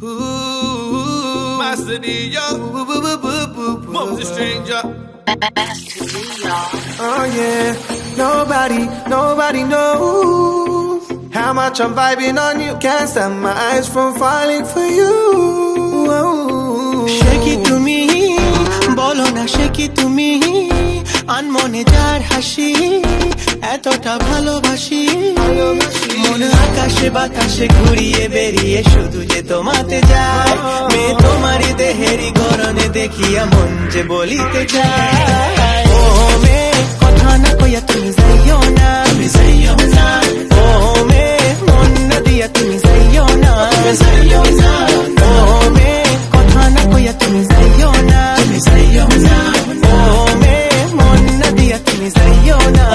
Ooh, Master D, yo. Mom's a stranger. Oh yeah, nobody knows how much I'm vibing on you. Can't stop my eyes from falling for you. Shake it to me, bolo na shake it to me. Anmone jar hashi, etota bhalobashi. মন আকাশে বাতাসে ঘুরিয়ে বেরিয়ে শুধু যে তোমাতে যায় মে তোমারই দেহেরই গরনে দেখিয়া মন যে বলিতে যায় ও মে কথা না কইয়া তুমি যাইও না ও মে মন না দিয়া তুমি যাইও না ও মে কথা না কইয়া তুমি যাইও না ও মে মন না দিয়া তুমি যাইও না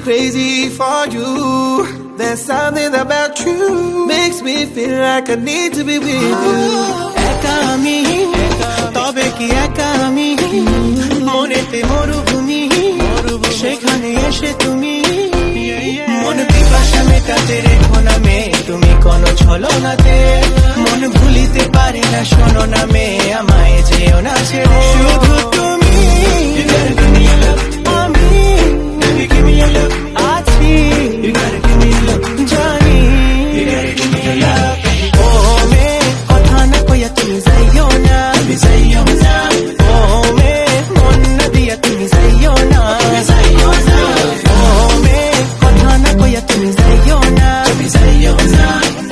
Crazy for you. There's something about you makes me feel like I need to be with you. একা আমি তবে কি একা আমি মনেতে মরুভূমি সেখানে এসে তুমি মন পিপাসা মেটাতে রেখো না মে তুমি কোনো ছলনাতে মন ভুলিতে পারি না শোনো না মে আমায় যেও না ছেড়ে শুধু তুমি আমি give me your love, আছি you gotta give me your love জানি you gotta give me your love ও মে কথা না কইয়া তুমি যাইও না ও মে মন না দিয়া তুমি যাইও না ও মে কথা না কইয়া তুমি যাইও না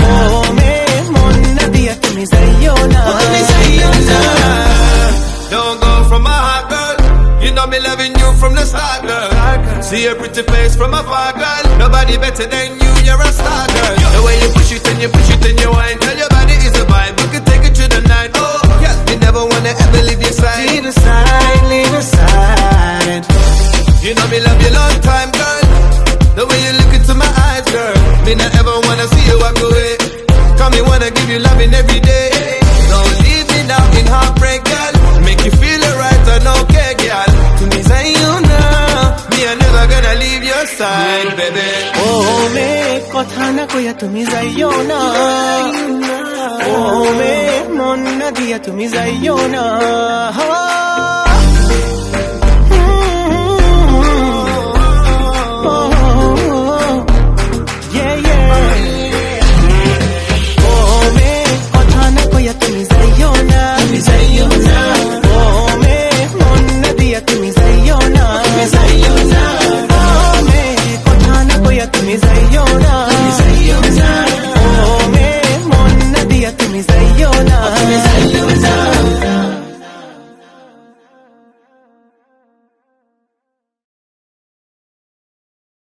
ও মে মন না দিয়া তুমি যাইও না Don't go from my heart, girl. You know me loving you from the start, girl. See your pretty face from afar, girl. Nobody better than you, you're a star, girl. The way you push it and you push it and you whine, girl, your body is a vibe. We could take it to the night. Oh, yeah, you never wanna ever leave your side. Leave aside. You know me love you long time, girl. The way you look into my eyes, girl. Me not ever wanna see you walk away. Come me wanna give you loving every day. Don't leave me now in heartbreak, girl. Make you feel it right and okay, girl. To me say you know, me I'm never gonna leave your side, baby. ও মে কথা না কইয়া তুমি যাইও না ও মে মন না দিয়া তুমি যাইও না ও মে কথা না কইয়া তুমি যাইও না ও মে মন না দিয়া তুমি যাইও না ও মে কথা না কইয়া তুমি যাইও না